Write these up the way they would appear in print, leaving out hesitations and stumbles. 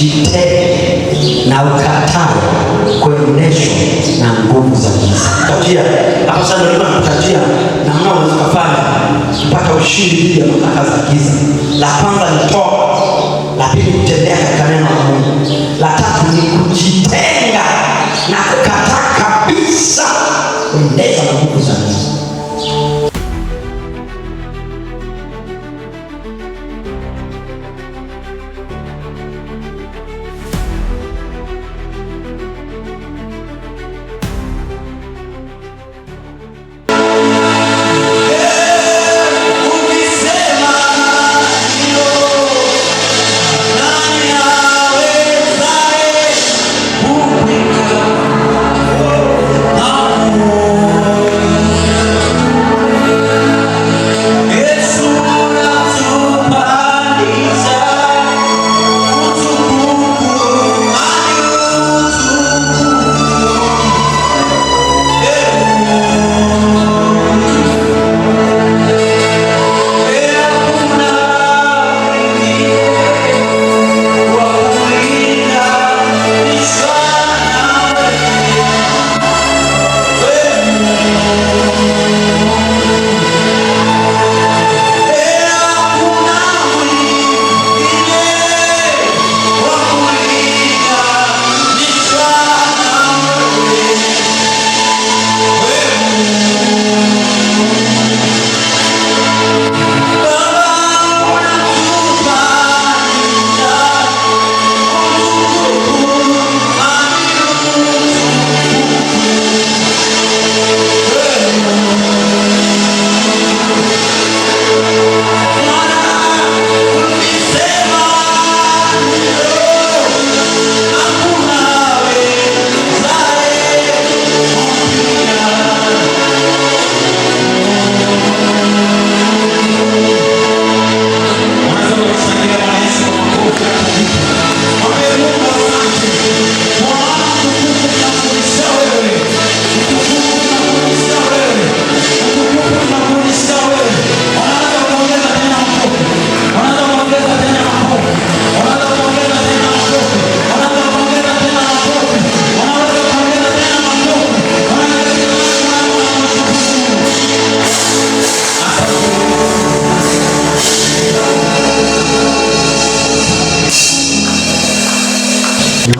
ujitenge na ukatae kuendeshwa na nguvu za giza. Tajia hapo sasa ndio tunatajia namna unaweza kufanya kupata ushindi dhidi ya mamlaka za giza. La kwanza ni toba, la pili kutembea katika neno la Mungu, la tatu ni kujitenga na kukataa kabisa kuendeshwa na nguvu za giza.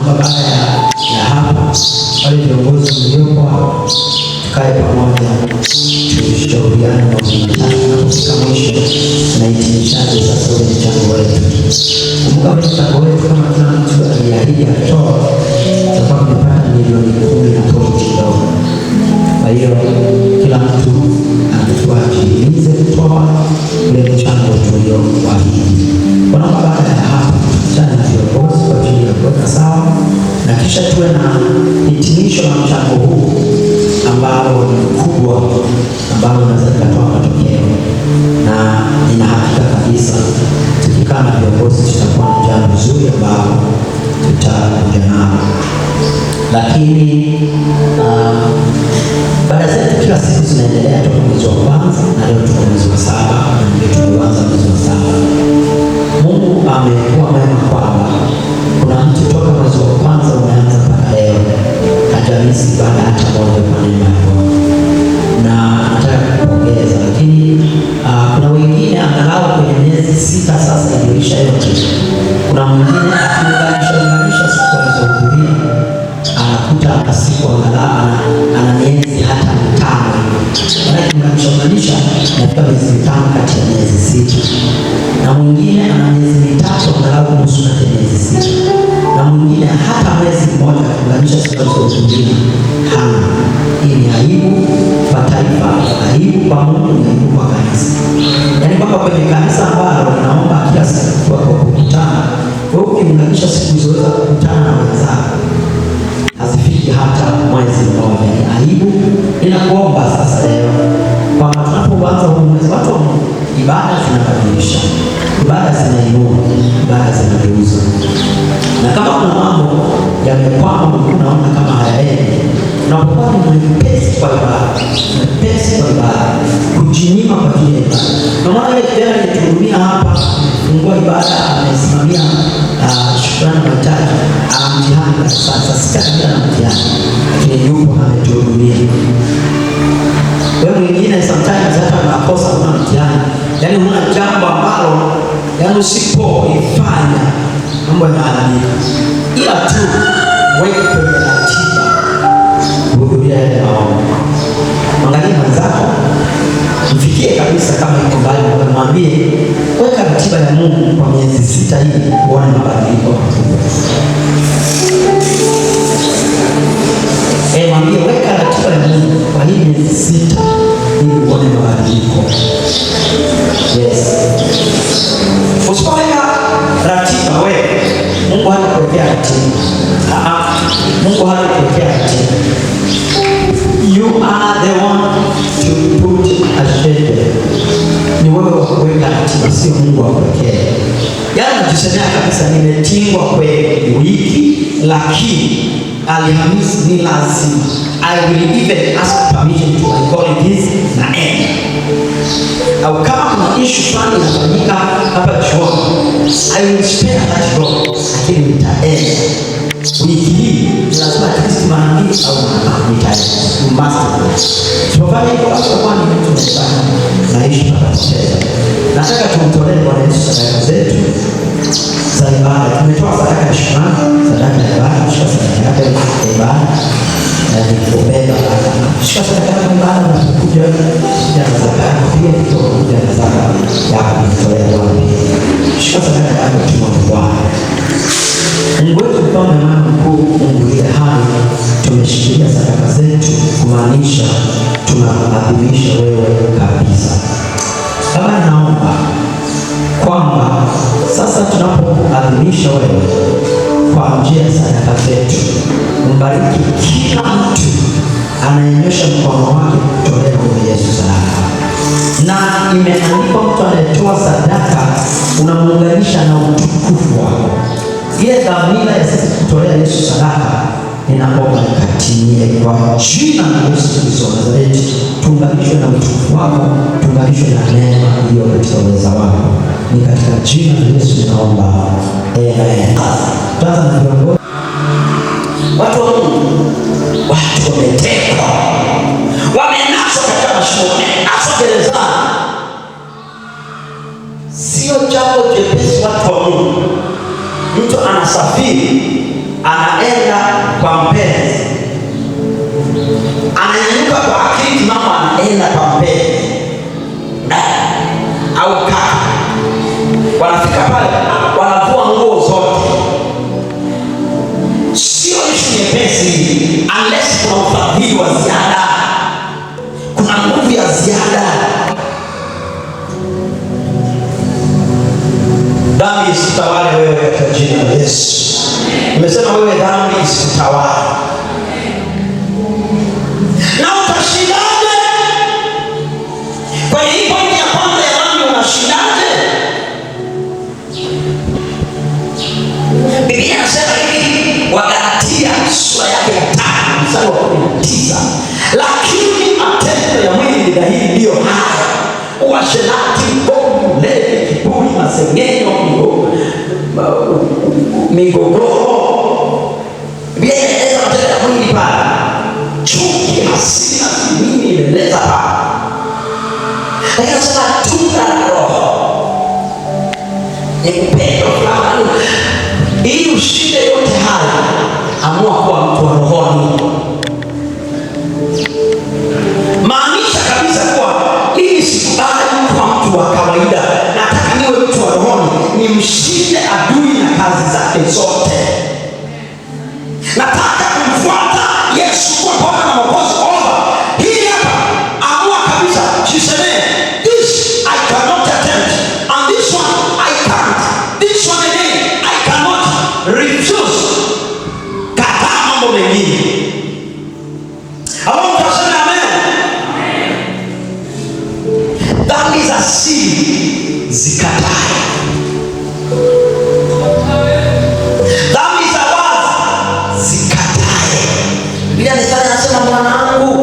Baada ya hapo, wale viongozi mliopo tukae pamoja, tushauriane na kufika mwisho na hitimishaje sasa ule mchango wetu. Kumbuka mchango wetu kama kila mtu aliahidi atoa, tutakuwa tumepata milioni 10 na pointi kidogo. Kwa hiyo kila mtu anatakiwa ajihimize kutoa ule mchango tulioahidi. Kwa baada ya hapo tutana na viongozi kwa ajili ya kuweka sawa, na kisha tuwe na hitimisho la mchango huu ambao ni mkubwa, ambao unaweza kutoa matokeo, na nina hakika kabisa tukikaa na viongozi tutakuwa na jambo zuri ambao tutakuja nao. Lakini baada zetu kila siku zinaendelea toka mwezi wa kwanza na leo tuko mwezi wa 7 na ndio tulianza mwezi wa 7. Mungu amekuwa mwema kwamba kuna mtu toka mwezi wa kwanza umeanza mpaka leo hajamisi ibada hata moja kwa neema ya Bwana, na nataka kupongeza. Lakini kuna wengine angalau kwenye miezi 6 sasa iliisha yote. Kuna mwingine akiunganisha siku alizohudhuria anakuta siku angalau ana miezi hata 5. Unakiunganisha nafika miezi 5 kati ya miezi 6, na mwingine ana miezi 3 angalau nusu kati ya miezi 6, na mwingine hata mwezi mmoja kuunganisha siku alizohudhuria hana. Hii ni aibu kwa taifa, aibu kwa Mungu, ni aibu kwa kanisa. Yaani kwamba kwenye kanisa ambalo linaomba kila siku kwa kukutana, wewe ukiunganisha siku zote kukutana na wenzako hazifiki hata mwezi mmoja, ni aibu. Ninakuomba sasa leo kwamba tunapoanza huu mwezi, watu ibada zinabadilisha, ibada zinainua, ibada zinageuza, na kama kuna mambo yamekwama, unaona kama hayaendi, unapokuwa ni mwepesi kwa ibada, kujinyima kwa ajili ya ibada. Kwa maana ile kijana alituhudumia hapa, fungua ibada, amesimamia shukrani na mahitaji, ana mtihani na sasa sikaja na mtihani, lakini yupo na ametuhudumia. Wewe mwingine sometimes hata unakosa una mtihani, yaani una jambo ambalo yaani usipoifanya mambo yanaharibika, ila tu weke kwenye ratiba kuhudhuria yale maombi. Angalia mwenzako, mfikie kabisa, kama yuko mbali mwambie weka ratiba ya Mungu kwa miezi 6 hii uone mabadiliko makubwa. Mwambie weka ratiba ya Mungu kwa hii miezi 6 ili uone mabadiliko. Yes. Usipoweka ratiba wewe, Mungu hatakuwekea ratiba. Mungu hatakuwekea ratiba. You are the one to put a schedule. Ni wewe wa kuweka ratiba, sio Mungu akuwekee. Yaani unajisemea kabisa nimetingwa kwenye wiki, lakini Alhamisi ni lazima. I will even ask permission to my colleagues na end. Au kama kuna issue fulani inafanyika hapa chuoni, I will spare that role, lakini nitaenda. Wiki hii lazima at mara 2 au mara 3. Tufanye hivyo kwa nini tunafanya naishi tunapoteza. Nataka tumtolee Bwana Yesu sadaka zetu za ibada. Tumetoa sadaka ya shukrani, sadaka ya ibada, sadaka ya ibada na kupenda baraka. Shika sadaka ya ibada na kuja na sadaka pia kuja na sadaka ya kumtolea Bwana. Shika sadaka ya Bwana. Mungu wetu Baba na Mkuu, Mungu ile hai, tumeshikilia sadaka zetu kumaanisha tunaadhimisha wewe kabisa. Baba, naomba kwamba sasa tunapoadhimisha wewe kwa njia ya sadaka zetu, mbariki kila mtu anayenyosha mkono wake kutolea kwa Yesu sadaka. Na imeandikwa mtu anayetoa sadaka unamuunganisha na utukufu wako. Ile dhamira ya sisi kutolea Yesu sadaka ninaomba ikatimie kwa jina la Yesu Kristo wa Nazareti. Tuunganishwe na utukufu wako, tuunganishwe na neema iliyo katika uweza wako. Ni katika jina la Yesu ninaomba. Amen. Tuanze na viongozi. Watu wa Mungu, watu wametekwa, wamenaswa katika mashimo, wamenaswa gerezani. Sio jambo jepesi, watu wa Mungu. Mtu anasafiri, anaenda kwa mpenzi, ananyanyuka kwa akili mama, anaenda kwa mpenzi au kaka. Wanafika pale, wanavua nguo zote. Sio ishu nyepesi, unless kuna ufadhili wa ziada, kuna nguvu ya ziada. Dhambi isitawale wewe katika jina la Yesu. Nimesema wewe dhambi isitawale. Na utashindaje? Kwa hiyo pointi ya kwanza ya dhambi, unashindaje? Biblia inasema hivi, Wagalatia sura yake ya 5 mstari wa 19, lakini matendo ya mwili ni dhahiri, ndiyo haya: uasherati, uovu, ulevi, kiburi, masengenyo, migogoro. Biblia inaeleza matendo ya mwili pale: chuki, hasira, nini inaeleza pale. Lakini anasema tunda la Roho ni upendo fulani. Ili ushinde yote haya, amua kuwa mtu wa rohoni. Maanisha kabisa kuwa ili sikubali kuwa mtu wa kawaida, nataka niwe mtu wa rohoni, nimshinde adui na kazi zake zote. Nataka kumfuata Yesu kwa Bwana na Mwokozi. Hii hapa, amua kabisa, jisemee, this I cannot attempt, and this one I can't, this one again I cannot refuse. Kataa mambo mengine. Dhambi za siri zikatae. Dhambi za wazi zikatae. Biblia inasema, mwanangu,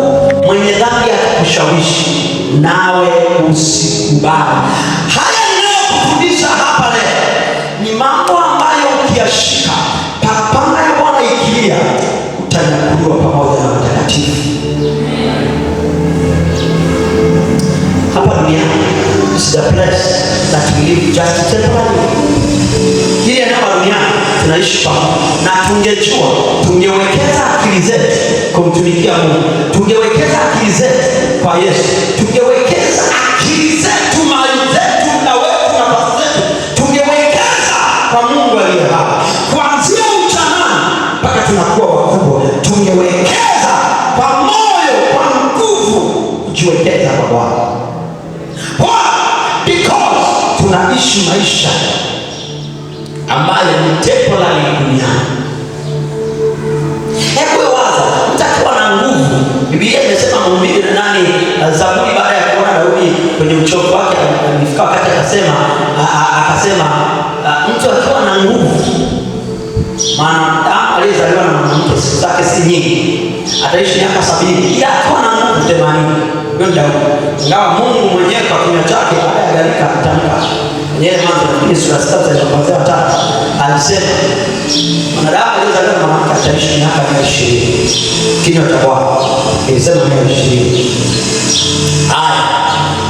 mwenye dhambi atakushawishi, nawe usikubali. Haya ninayokufundisha hapa leo ni mambo ambayo ukiyashika the place that we live just temporarily. Hili eneo la duniani tunaishi pamoja, na tungejua, tungewekeza akili zetu kumtumikia Mungu, tungewekeza akili zetu kwa Yesu, tungewekeza akili zetu, mali zetu, na wetu, na nafasi zetu, tungewekeza kwa Mungu aliye hai. Kuanzia ujanani mpaka tunakuwa wakubwa, tungewekeza kwa moyo, kwa nguvu, kujiwekeza kwa Bwana. Because tunaishi maisha ambayo ni temporary duniani. Hebu waza, mtakuwa na nguvu. Biblia imesema mhubiri na nani, Zaburi, baada ya kuona Daudi kwenye uchovu wake, alifika wakati akasema mtu akiwa na nguvu, maana aliyezaliwa na mwanamke siku zake si nyingi, ataishi miaka 70, ila akiwa na nguvu 80. Ndio Daudi. Ingawa Mungu mwenyewe kwa kinywa chake baada ya gharika kutamka yeye Mwanzo sura 6 kuanzia 3 alisema mwanadamu aliyezaliwa na mwanamke ataishi miaka 120. Kinywa cha Bwana kilisema 120. Haya,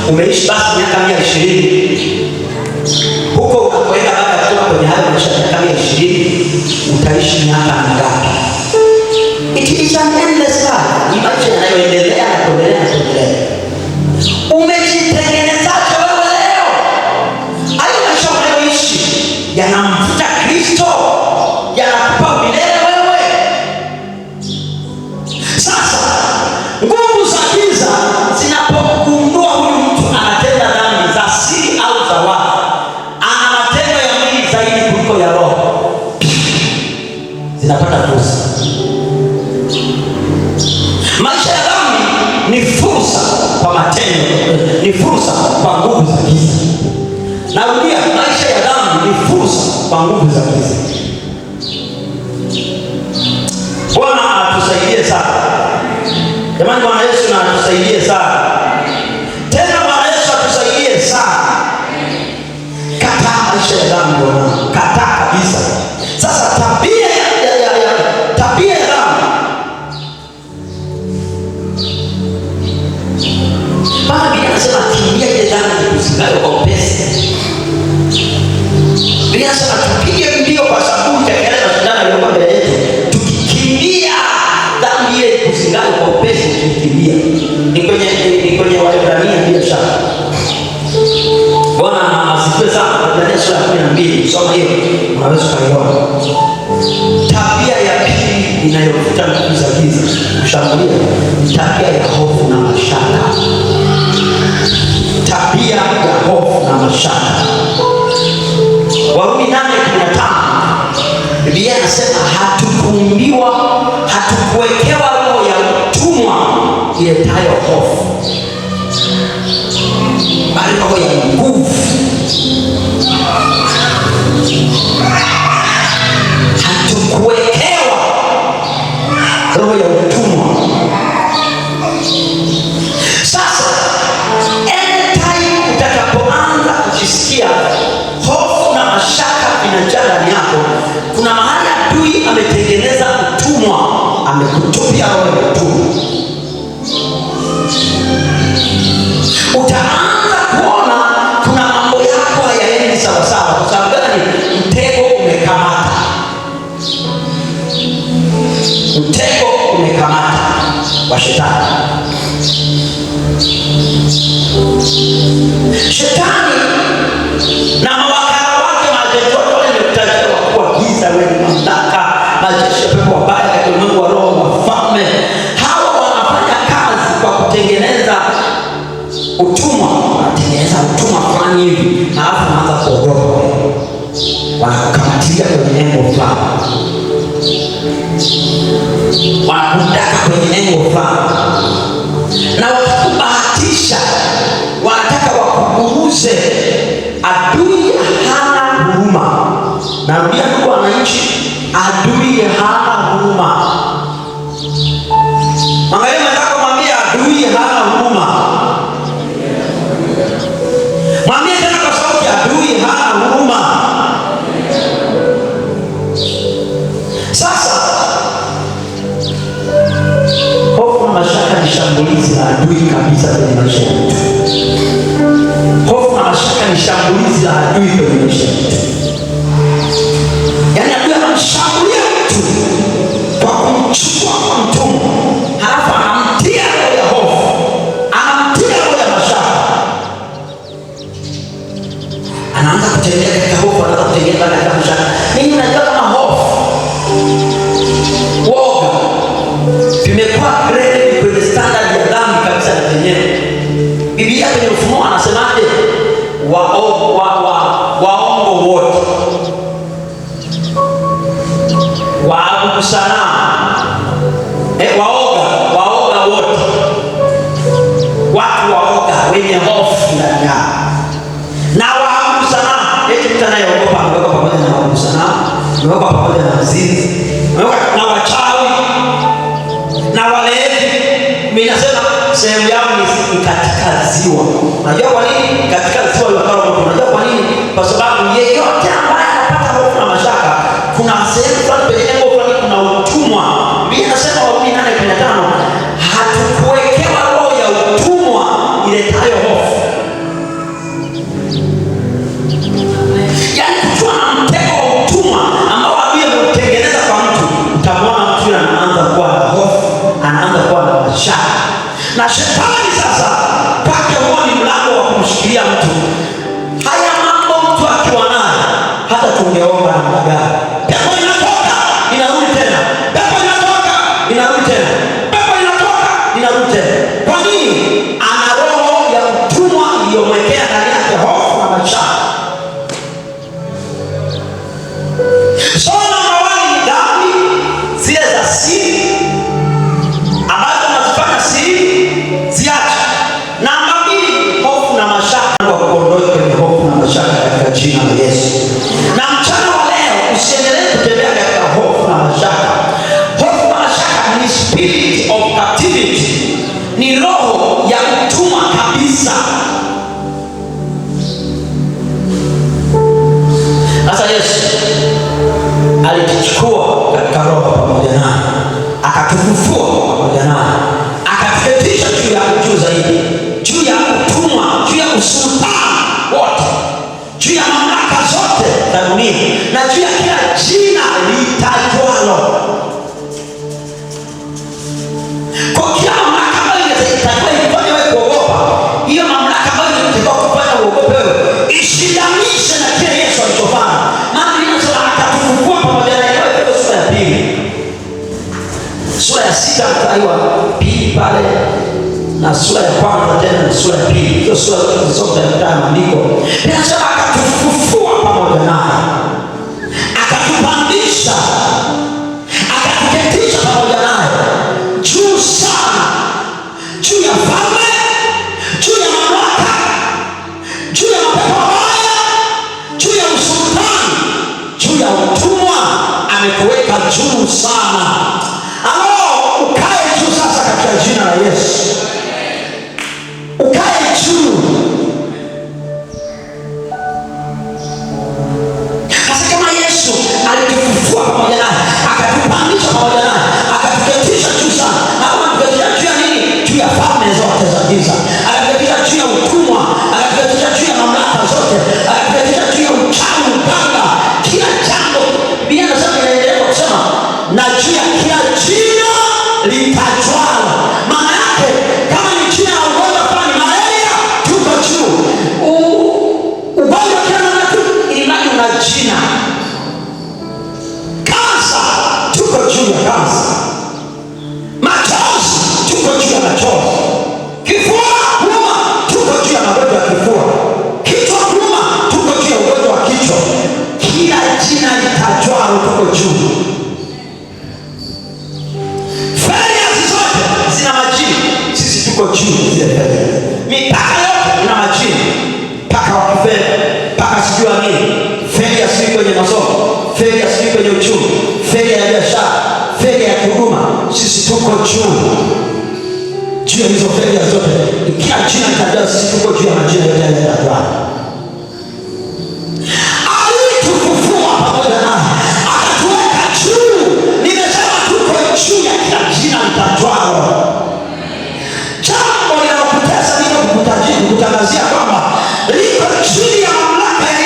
umeishi basi miaka 120. Huko unapoenda baada ya kutoka kwenye hayo maisha ya miaka 120, utaishi miaka mingapi? It is an endless life. Ni maisha yanayoendelea na kuendelea na kuendelea. Umejitengenezaje wewe leo? Hayo maisha unayoishi yanamfuta Kristo? Yanakupa milele wewe? Sasa nguvu za giza zinapogundua huyu mtu anatenda dhambi za siri au za wazi, ana matendo ya mwili zaidi kuliko ya roho, zinapata fursa. Maisha ya dhambi ni fursa kwa matendo, ni fursa kwa nguvu za giza. Narudia, maisha ya dhambi ni fursa kwa nguvu za giza. Bwana atusaidie sana. Jamani, Bwana Yesu na atusaidie sana. Tena Bwana Yesu atusaidie sana. Kataa maisha ya dhambi Bwana. Kataa kabisa. Sasa tabia ya dhambi. Bwana Biblia inasema kimbia ile dhambi usigawe kwa upesi. Biblia inasema tupige mbio kwa sababu itakeleza mashindano yaliyokuwa mbele yetu. Tukikimbia dhambi ile usigawe kwa upesi, tukikimbia. Ni kwenye Waebrania bila shaka. Bwana asifiwe sana. Waebrania sura ya 12, soma hiyo unaweza kuiona. Tabia ya pili inayofuta nguvu za giza kushambulia, tabia ya hofu na mashaka. Tabia ya hofu na mashaka. Warumi 8:15 Biblia inasema hatukuwekewa roho ya utumwa iletayo hofu, bali roho ya nguvu. Hatukuwekewa roho ya utumwa. Sasa anytime utakapoanza kujisikia hofu na mashaka vinajaa ndani yako, kuna mahali adui ametengeneza utumwa, amekutupia roho ya utumwa. Utaanza kuona kuna mambo yako hayaendi sawa sawa. Kwa sababu gani? Mtego umekamata. Mtego umekamata wa shetani. Shetani na mawakala wake, majeshi wale ni kutajwa kwa giza, wenye mamlaka, majeshi ya pepo wabaya katika ulimwengu wa roho, wafalme. Hawa wanafanya kazi kwa kutengeneza utumwa. Wanatengeneza utumwa fulani hivi, halafu wanaanza kuogopa. Wanakukamatia kwenye nembo fulani, wanakutaka kwenye nembo fulani, na watakubahatisha, wanataka wakuburuze. Adui hana huruma. Narudia ndugu wananchi, adui hana huruma. Angalia mwenzako, mwambie adui hana huruma. Mwambie tena kwa sauti, adui hana huruma. Sasa hofu na mashaka ni shambulizi la adui kabisa kwenye maisha ya mtu. Hofu na mashaka shambulizi la adui kwenye maisha yetu. Yaani adui anamshambulia mtu kwa kumchukua kwa mtumwa, halafu anamtia roho ya hofu, anamtia roho ya mashaka, anaanza kutembea katika hofu, anaanza kutembea katika mashaka. Mimi najua kama hofu, woga vimekuwa grade kwenye standard ya dhambi kabisa na wenyewe. Biblia kwenye Ufunuo anasemaje? Waongo wote, waabudu sanamu, waoga wote, watu waoga wenye hofu ndani yao na waabudu sanamu. Eti mtu anayeogopa amewekwa pamoja na waabudu sanamu, amewekwa pamoja na wazinzi, amewekwa na wachawi na walevi. Mimi nasema sehemu yao ni katika ziwa. Unajua kwa nini katika ziwa la Karama? Unajua kwa nini? Kwa sababu yeyote ambaye anapata hofu na mashaka, kuna sehemu fulani penye eneo fulani kuna utumwa. Mimi nasema Warumi 8:15, hatukuwekewa roho ya utumwa iletayo hofu. Yaani kuchua na mtego wa utumwa ambao adui ameutengeneza kwa mtu, utamwona mtu anaanza kuwa na hofu, anaanza kuwa na mashaka. Na shetani sasa kwake huo ni mlango wa kumshikilia mtu. Haya mambo mtu akiwa nayo, hata tungeomba namna gani, pepo inatoka inarudi tena, pepo inatoka inarudi tena, pepo inatoka inarudi tena. Kwa nini? Ana roho ya utumwa iliyomwekea ndani yake hofu na mashaka. So namba 1 ni dhambi zile za siri ambazo tunazifanya siri, ziache. Namba 2, hofu na mashaka. Kuondoe kwenye hofu na mashaka katika jina la Yesu. Na mchana wa leo usiendelee kutembea katika hofu na mashaka. Hofu na mashaka ni spirit of captivity, ni roho ya utumwa kabisa. Sasa Yesu alituchukua katika roho pamoja naye, akatufufua pamoja naye, akatuketisha juu zaidi, juu ya utumwa, juu ya usultani wote, juu ya mamlaka zote za dunia, na juu ya kila jina litajwalo. Kwa kila mamlaka ambayo itakuwa ifanye wewe kuogopa, hiyo mamlaka ambayo itakuwa kufanya uogope wewe, ishindamishe na kile Yesu alichofanya. Maana inasema akatufufua pamoja naye. Kwa sura ya 2, sura ya 6 mstari wa 2 pale, na sura ya 1 tena na sura ya 2. Hiyo sura zote zote katika maandiko inasema akatufufua pamoja naye, akatupandisha, akatuketisha pamoja naye juu sana, juu ya falme, juu ya mamlaka, juu ya mapepo mabaya, juu ya usultani, juu ya utumwa. Amekuweka juu sana. Ukae juu sasa katika jina la Yesu. Ukae juu. Sasa kama Yesu alitufufua pamoja naye, akatupandisha pamoja naye, akatuketisha juu sana. Akatuketisha juu ya nini? Juu ya falme zote za giza. Akatuketisha juu ya utumwa, akatuketisha juu ya mamlaka zote, akatuketisha juu ya uchawi, upanga, kila jambo. Biblia inasema, inaendelea kusema, na juu ya kila jina litajwalo. Maana yake kama ni jina la ugonjwa fulani, malaria, tuko juu. Ugonjwa kila namna tu, imani una jina. Kansa, tuko juu ya kansa. Machozi, tuko juu ya machozi. Kifua kuuma, tuko juu ya magonjwa ya kifua. Kichwa kuuma, tuko juu ya ugonjwa wa kichwa. Kila jina litajwalo, tuko juu. Tuko juu zile fedha. Mipaka yote ina majina. Paka wa kifedha, paka sijua nini, fedha sijui kwenye masomo, fedha sijui kwenye uchumi, fedha ya biashara, fedha ya huduma. Sisi tuko juu ya hizo fedha zote. Kila jina litajaa, sisi tuko juu ya majina yote yaliyotajwa. Alitufufua pamoja naye, akatuweka juu. Nimesema tuko juu ya kila jina litajwalo. Jambo linalokutesa liko kukutangazia kwamba liko chini ya mamlaka ya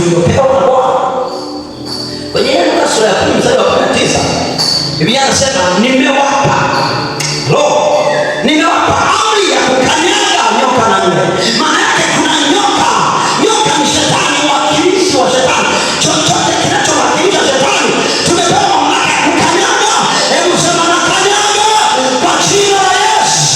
tuliopewa na Bwana. Kwenye Luka sura ya 10 mstari wa 19, Biblia inasema nimewapa amri ya kukanyaga nyoka na nge. Maana yake kuna nyoka ni shetani, mwakilishi wa shetani. Chochote kinachowakilisha shetani tumepewa mamlaka ya kukanyaga. Hebu sema nakanyaga kwa jina la Yesu.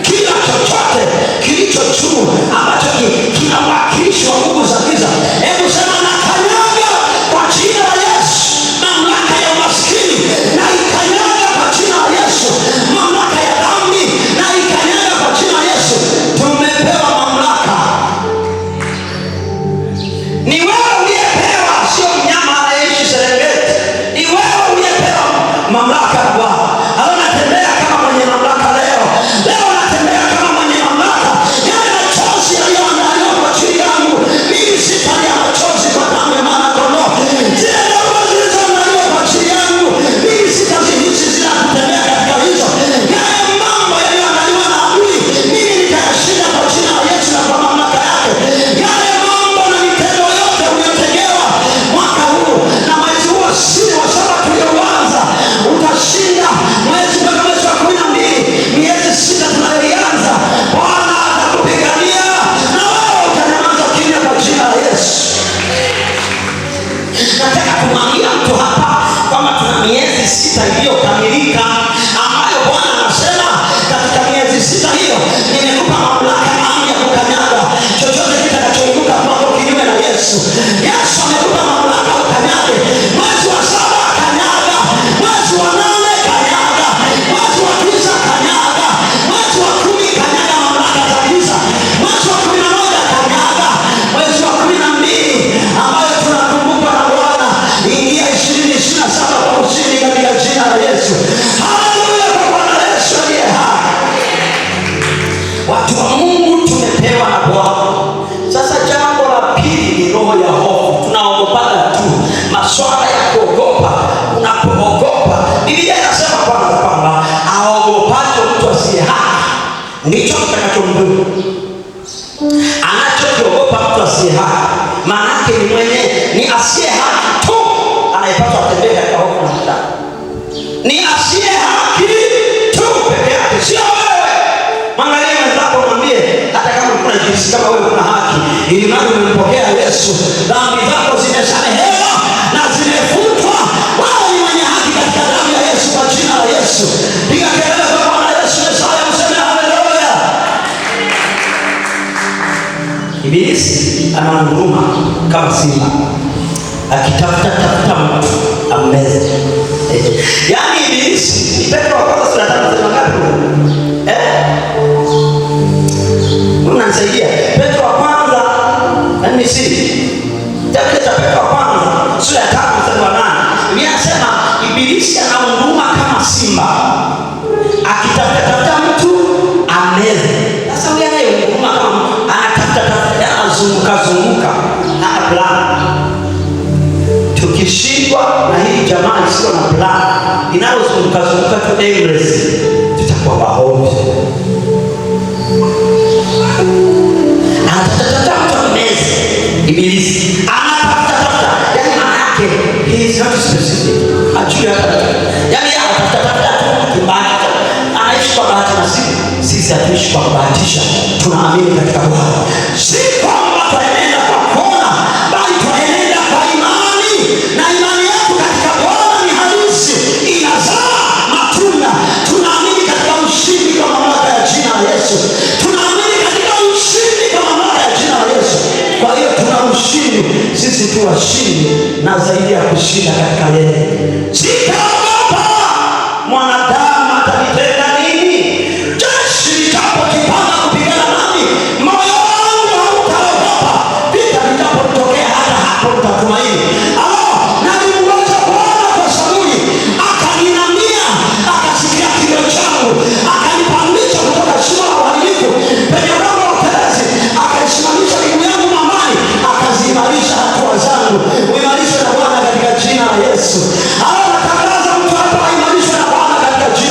Kila chochote kilicho juu ambacho kinawakilisha nguvu za giza, hebu sema nakanyaga kwa jina la Yesu. Mamlaka ya umaskini na ikanyaga kwa jina la Yesu. Mamlaka ya dhambi na ikanyaga kwa jina la Yesu. Tumepewa mamlaka. Ni wewe uliyepewa, sio mnyama anayeishi Serengeti. Ni wewe uliyepewa mamlaka ya Bwana. Anatembea kama mwenye mamlaka leo. Leo anatembea kama mwenye mamlaka. Yale machozi yaliyoandaliwa kwa ajili yangu, mimi sitalia machozi kwa damu ya mwana kondoo. Zile damu zilizoandaliwa kwa ajili yangu, mimi sitazihisi zila kutembea katika hizo. Yale mambo yaliyoandaliwa na adui, mimi nitayashinda kwa jina la Yesu na kwa mamlaka yake. Yale mambo na mitendo yote uliotegewa mwaka huu na mwezi huu wa 7 tulioanza, utashinda mwezi mpaka mwezi wa 12, miezi 6 tunayoianza. Bwana atakupigania na wewe utanyamaza kimya kwa jina la Yesu. Nataka kumwambia mtu hapa kwamba tuna miezi 6 iliyokamilika ambayo Bwana anasema katika miezi 6 hiyo nimekupa mamlaka na amri ya kukanyaga chochote kitakachoinuka kwako kinyume na Yesu. Yesu amekupa mamlaka ukanyage. Mwezi wa 7 kanyaga, mwezi wa 8 kanyaga, mwezi wa 9 kanyaga, mwezi wa 10 kanyaga mamlaka za giza, mwezi wa 11 kanyaga, mwezi wa 12 ambayo tunakumbukwa na Bwana, ingia 2027 kwa ushindi katika jina la Yesu. Haleluya kwa Bwana Yesu aliye hai. Watu wa Mungu tumepewa na Bwana. Sasa jambo la pili ni roho ya hofu. Tunaogopana tu, maswala ya kuogopa. Unapoogopa, Biblia inasema kwamba aogopacho mtu asiye haki ndicho kitakachomdhuru. Anachokiogopa mtu asiye haki, maana yake ni asiye haki tu anayepaswa kutembea katika hofu na mshaka. Ni asiye haki tu peke yake, sio wewe. Mwangalie mwenzako, mwambie hata kama unajisikia kama wewe una haki, ili mradi umempokea Yesu, dhambi zako zimesamehewa na zimefutwa. Wewe ni mwenye haki katika damu ya Yesu kwa jina la Yesu. Piga kelele kwa Bwana Yesu, Messiah, mseme haleluya. Ibilisi ana huruma kama simba, akitafuta mtu ammeze. Yaani Ibilisi, Petro wa kwanza sura ya 5 sema ngapi? Unanisaidia? Petro wa kwanza nani Petro wa kwanza sura ya 5 mstari wa 8. Biblia inasema Ibilisi ana huruma kama simba, akitafuta mtu ameze. Sasa huyu anaye huruma kama anatafuta zunguka na plan. Tukishindwa na hii jamaa isiyo na plan inalozunguka tu aimless, tutakuwa wahofu. Anatafuta mtu ameze. Ibilisi anatafuta, yani maana yake he is not specific. Ajui hata yani anatafuta kibahati, anaishi kwa bahati na sisi hatuishi kwa kubahatisha. Tunaamini katika Bwana, si kwamba tunaenda kwa kuona, bali tunaenda kwa imani, na imani yetu katika Bwana ni halisi, inazaa matunda. Tunaamini katika ushindi kwa mamlaka ya jina la Yesu. Tunaamini katika ushindi kwa mamlaka ya jina la Yesu. Kwa hiyo tuna ushindi, sisi tu washindi na zaidi ya kushinda katika yeye. Sitaogopa mwanadamu atanitenda nini, jeshi litapojipanga kupigana nami, moyo wangu hautaogopa. Vita vitapotokea, hata hapo nitatumaini. Nalimngoja Bwana kwa saburi, akaninamia, akasikia kilio changu, akanipandisha kutoka shimo la uharibifu penye udongo wa utelezi, akaisimamisha miguu yangu mwambani, akaziimarisha hatua zangu. Uimarishwe na Bwana katika jina la Yesu. Natangaza mtu hapa aimarishwe na Bwana katika jina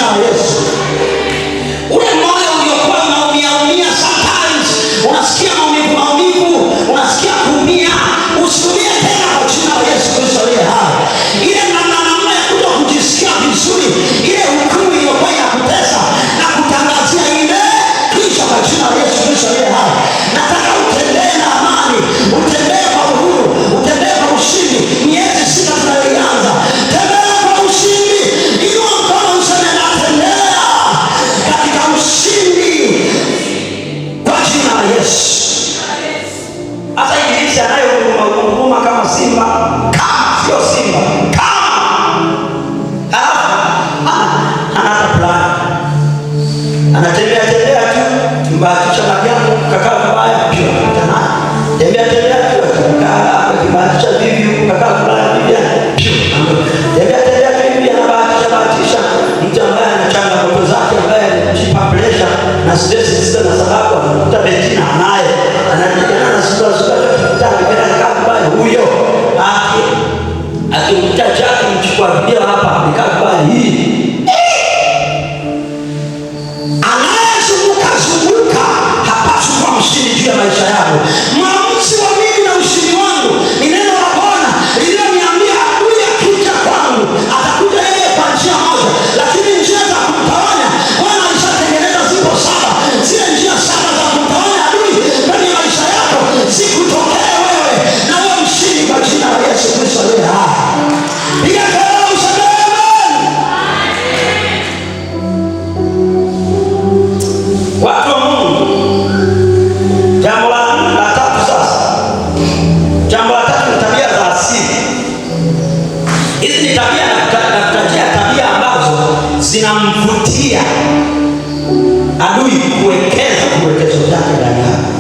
yake ndani yako,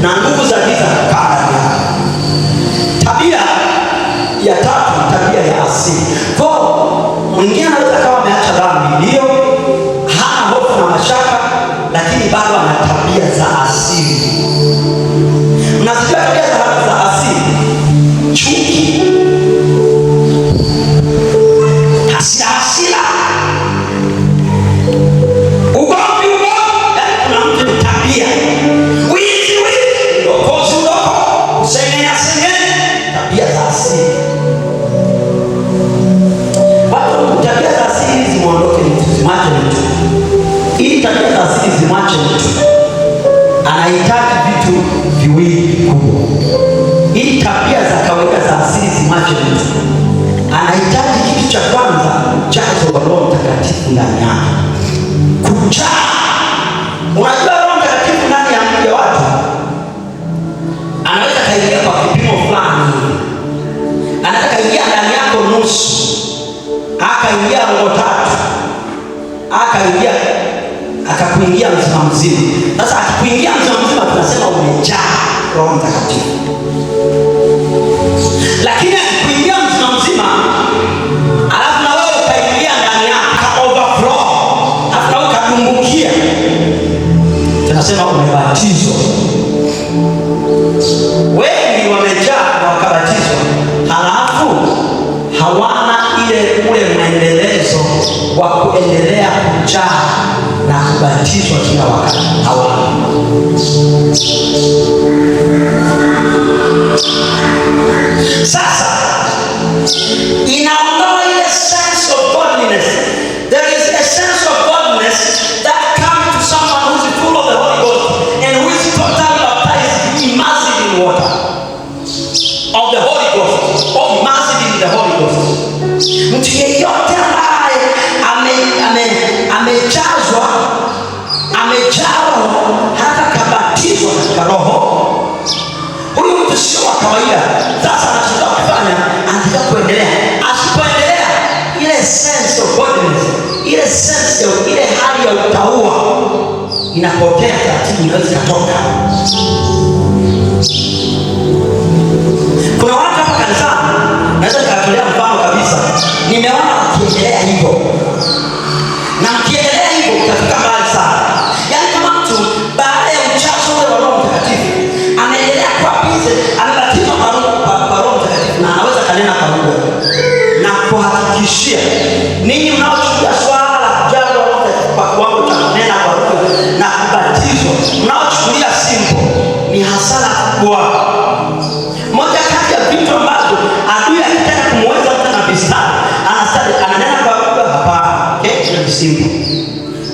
na nguvu za giza kukaa ndani yako. Tabia ya tatu, tabia ya asili. Kwa mwingine anaweza kama ameacha dhambi, ndio hana hofu na mashaka, lakini bado ana tabia za asili. Mnasikia tabia za asili: chuki, hasira, ugomvi. Yaani kuna mtu tabia wizi, udokozi, kusengenya, tabia za asili. Watu tabia za asili zimuondoke mtu, zimache mtu. Ili tabia za asili zimache mtu, anahitaji vitu viwili vikubwa. Ili tabia za kawaida za asili zimache mtu, anahitaji kitu cha kwanza, ujazo wa Roho Mtakatifu ndani yake. Kujaa. Unajua Roho Mtakatifu ndani ya watu anaweza kaingia kwa kipimo fulani. Anaweza kaingia ndani yako nusu, akaingia robo tatu, akakuingia mzima. Sasa akikuingia mzima tunasema umejaa Roho Mtakatifu. Lakini akikuingia mzima, alafu na wewe ukaingia ndani yako, overflow, alafu ukadumbukia, tunasema umebatizwa. Wengi wamejaa na wakabatizwa, halafu hawana ule mwendelezo wa kuendelea kujaa na kubatizwa kila wakati. Hawana. Sasa inaondoa ile sense of godliness. There is a sense of godliness that comes to someone who is full of the Holy Ghost and who is totally baptized, immersed in water of the Holy Ghost, or immersed in the Holy Ghost. Mtu yeyote ambaye amejawa hata kabatizwa katika Roho, huyu mtu sio wa kawaida. Sasa anachotaka kufanya, anataka kuendelea. Asipoendelea, ile sense of godliness, ile sense of ile hali ya utaua inapotea taratibu, inaweza kutoka. Kuna watu hapa kanisani, naweza nikatolea mfano kabisa. Nimeona wakiendelea hivyo, na mkiendelea hivyo utafika mbali sana. Yaani kama mtu baada ya uchazo wa Roho Mtakatifu anaendelea kwa bize, anabatizwa kwa Roho Mtakatifu na anaweza kanena kwa lugha. Na kuhakikishia ninyi mnaochukua swala la kujaza Roho Mtakatifu kwa kiwango cha kunena kwa lugha na kubatizwa, mnaochukulia simple, ni hasara kubwa. Moja kati ya vitu ambavyo adui akitaka kumweza mtu na bistari, ananena kwa lugha. Hapana. Okay, ni simple.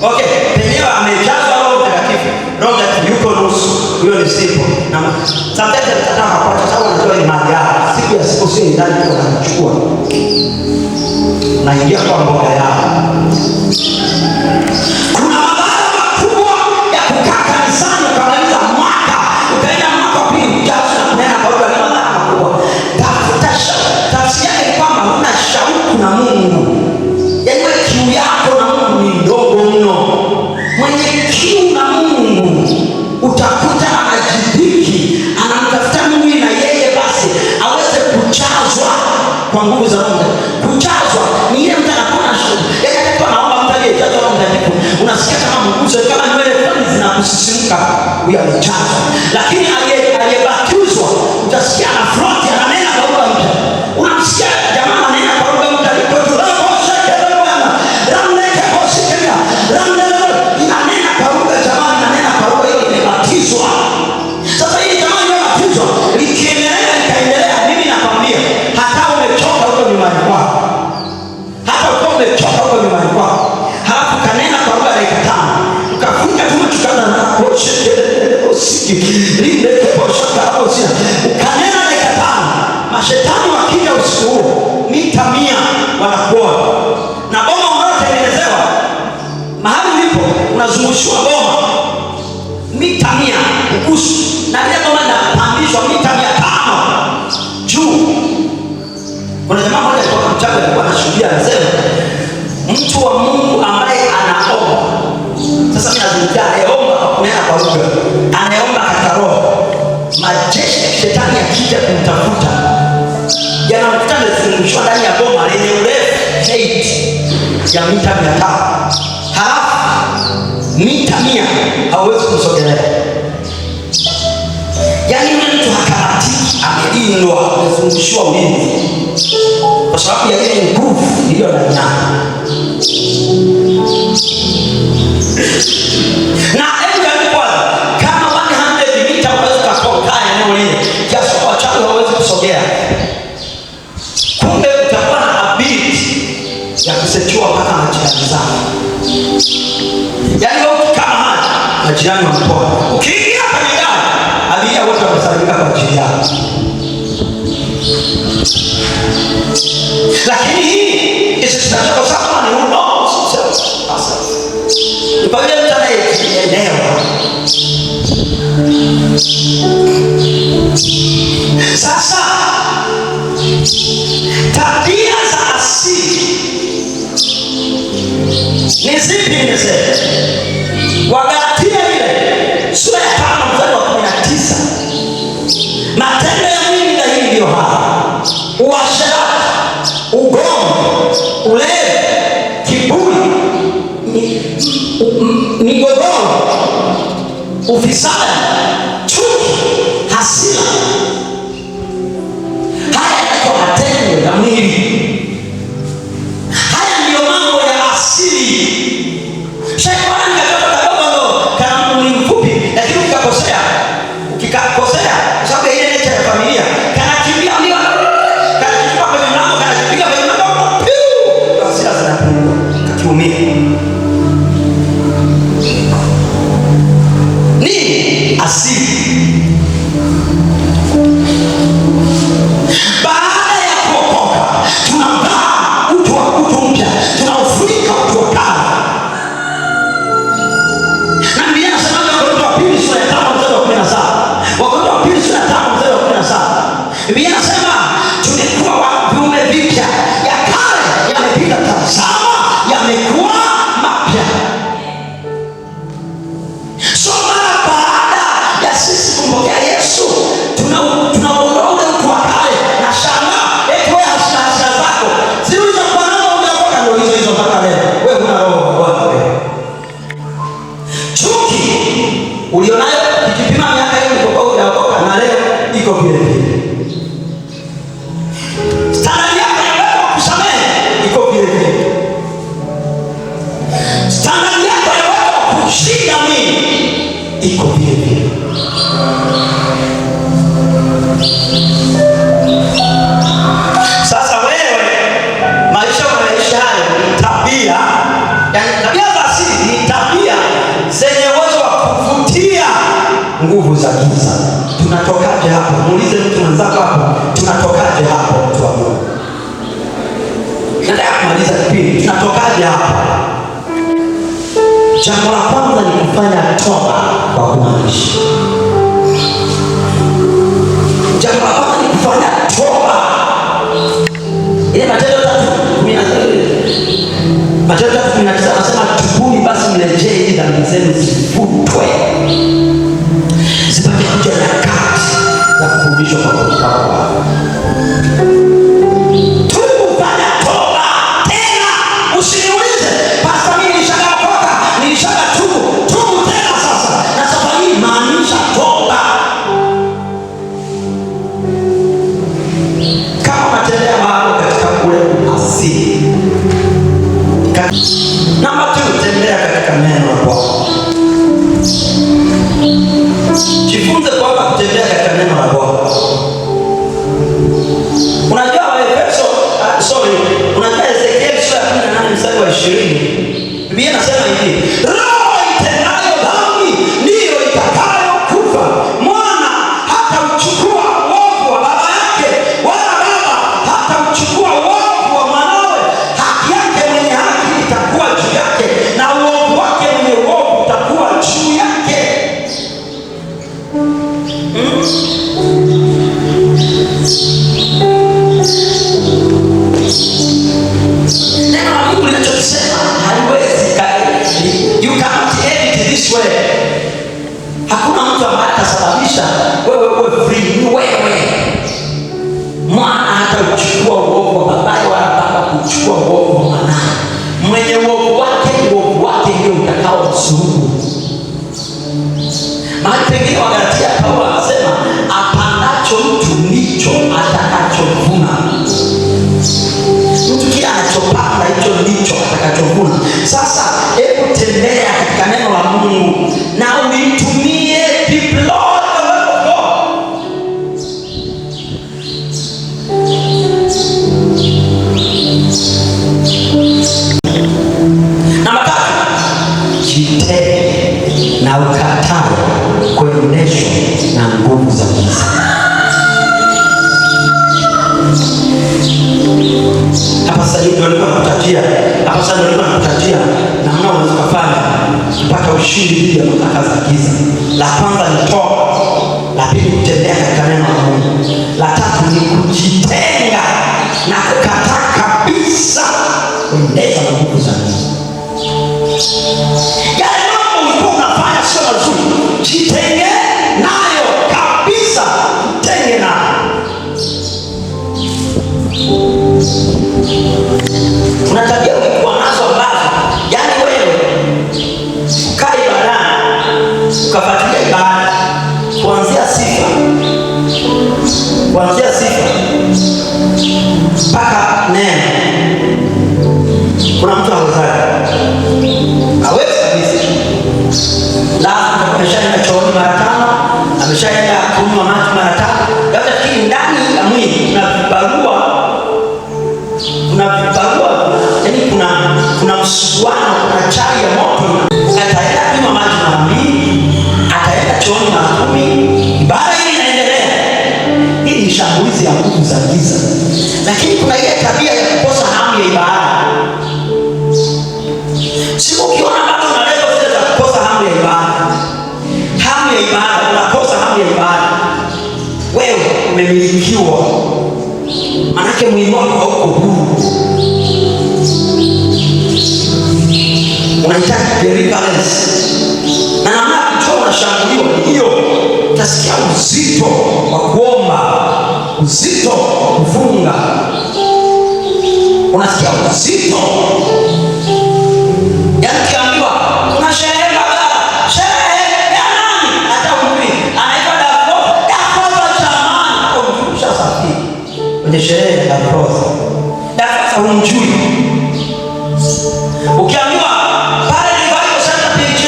Okay, penyewe amejazwa Roho Mtakatifu. Roho Mtakatifu yuko nusu. Hiyo ni simple. Na sometimes tunataka kupata sababu unajua ni mali yako. Siku ya siku sio ndani kwa kuchukua. Naingia kwa mboga yako. Kuna mabara makubwa ya kukaa kanisani ukamaliza mwaka, ukaenda mwaka pili ujazo na kunena kwa lugha. Ni mabara makubwa. Tafuta tafsiri yake ni kwamba huna shauku na Mungu. Yaani kiu yako na Mungu ni ndogo mno. Mwenye kiu na Mungu utakuta anajidhiki, anamtafuta Mungu na yeye basi aweze kujazwa kwa nguvu za Mungu. Kujazwa ni ile mtu anakuwa shauku. Yaani mtu anaomba mtu aliyejazwa Roho Mtakatifu, unasikia kama mguso, kama nywele fulani zinakusisimka, huyo amejazwa. Lakini aliyebatizwa utasikia ana float, ananena kwa lugha mpya. Unamsikia jamaa ananena kwa lugha mpya, inanena kwa lugha, jamaa inanena kwa lugha, ile imebatizwa. Sasa hii jamaa imebatizwa, likaendelea, mimi nakwambia, hata umechoka huko nyumbani kwako, halafu kanena kwa lugha dakika 5, ukafunga tu mchukana na ukanena dakika 5, mashetani wakija usiku huo, mita 100 wanakuona. Na boma unayotengenezewa mahali ulipo, unazungushiwa boma mita 100 ukusu, na ile boma inapandishwa mita 500 juu. Kuna jamaa mmoja kutoka Mchaga alikuwa anashuhudia, anasema mtu wa Mungu ambaye anaomba. Sasa mimi anazungumzia anayeomba kwa kunena kwa lugha, anayeomba katika roho. Majeshi ya shetani yakija kumtafuta yanamkuta amezungushwa ndani ya boma lenye urefu ya mita 500, halafu mita 100 hawezi kumsogelea. Yaani mtu hakamatiki, amelindwa, amezungushiwa ulinzi kwa sababu ya ile nguvu iliyo ndani yake. Na hebu kwanza, kama 100 mita unaweza kukaa eneo lile kiasi kwa wachawi hawezi kusogea, kumbe utakuwa na ability ya kusechua mpaka majirani zako. Yaani wewe kama majirani wanapoa, ukiingia kwenye gari abiria wote wamesalimika kwa ajili yako. Lakini hii isisitaki kwa sababu ni uno sasa. Ipage mtana yekielewa. Sasa tabia za asili ni zipi nimesema? Wagalatia ile sura ya 5 mstari wa 19. Matendo ya mwili na hii ndio haya: uasherati, ugomvi, ulevi, kiburi, migogoro, ufisadi, chuki, hasira. Haya ni matendo ya mwili. Haya ndio mambo ya asili. Shetani kama ni mfupi, lakini ukikosea sababu ile nature ya familia, kanakimbia ndio kanakimbia kwa mlango, kanakimbia kwa mlango, piu, hasira zinapungua, kakiumia. Ni asili. Baada ya kuokoka tunavaa utu mpya, tunaufunika utu wa kale. Na Biblia inasema Wakorintho wa pili sura ya 5 mstari wa 17. Wakorintho wa pili sura ya 5 mstari wa 17. Biblia inasema tumekuwa viumbe vipya, ya kale yamepita, tazama yamekuwa mapya. So mara baada ya sisi kumpokea Yesu, tunaondoa ule utu wa kale. Na shangaa eti wewe hasira zako ziuliza kwa nini unaokoka, ndio hizo mpaka leo wewe una roho wa Bwana. Chuki ulionayo ukipima miaka hiyo ulipokuwa hujaokoka na leo iko vile vile. Standard yako ya wewe kusamehe iko vile vile. Standard yako ya wewe kushinda mimi iko vile vile. Sasa wewe maisha hayo ni tabia, yaani tabia za asili ni tabia zenye uwezo wa kuvutia nguvu za giza. Tunatokaje hapo? Muulize mtu mwenzako hapo, tunatokaje hapo mtu wa Mungu? Nataka kumaliza kipindi. Tunatokaje hapo? Jambo la kwanza ni kufanya toba kwa kumaanisha. Jambo la kwanza ni kufanya toba. Ile Mathayo 3:19 anasema tubuni basi mrejee ili dhambi zenu zifutwe, zipate kuja nyakati za kurudishwa kwa kutoka. Tubu, fanya toba tena. Usiniulize pastor, mimi nilishaokoka, tubu tena sasa. Na safari hii maanisha toba. Kama unatembea mahali katika kule asili. Namba 2, tembea katika neno la Bwana. Jifunze kwamba kutembea katika neno la Bwana. Unajua unajua Ezekiel sura ya 18 mstari wa 20. Biblia inasema hivi: roho itendayo dhambi ndiyo itakayokufa. Mwana hatauchukua uovu wa baba yake, wala baba hatauchukua uovu wa mwanawe. Haki yake mwenye haki itakuwa juu yake, na uovu wake mwenye uovu utakuwa juu yake. Neno la Mungu linachosema haliwezi, you cannot edit this Hapo sasa ndio tunakutajia namna unaweza kufanya mpaka ushindi dhidi ya mamlaka za giza. La kwanza ni toba, la pili kutembea katika neno la Mungu, la tatu ni kujitenga na kukataa kabisa kuendeza na nguvu za giza. Yale mambo ulikuwa unafanya sio mazuri, jitenge nayo kabisa, jitenge nayo. Kuna tabia ulikuwa nazo ambazo yani wewe ukaa ibadani ukafuatilia ibada kuanzia sifa mpaka neno. Kuna mtu hawezi kabisa, lazima ameshaenda chooni mara 5, ameshaenda kunywa maji mara 5, labda kile ndani ya mwili yani kuna msuguano, kuna chai ya moto. Ataenda kunywa maji mara 2, ataenda chooni mara 10, ibada hii inaendelea. Hii ni shambulizi ya nguvu za giza. Lakini kuna ile tabia ya kukosa hamu ya ibada. Siku ukiona bado unaleta zile za kukosa hamu ya ibada, unakosa hamu ya ibada, wewe umemilikiwa. Manake mwili wako hauko huru. Unahitaji deliverance. Na namna kutoa unashambuliwa hiyo, utasikia uzito wa kuomba, uzito wa kufunga. Unasikia uzito. Yaani kiambiwa kuna sherehe baba, sherehe ya nani? Hata umri anaitwa Dakota jamani, kwa mjusha safi. Kwenye sherehe ya Dakota unjui. Ukiambiwa pale ni Bible Center PJ,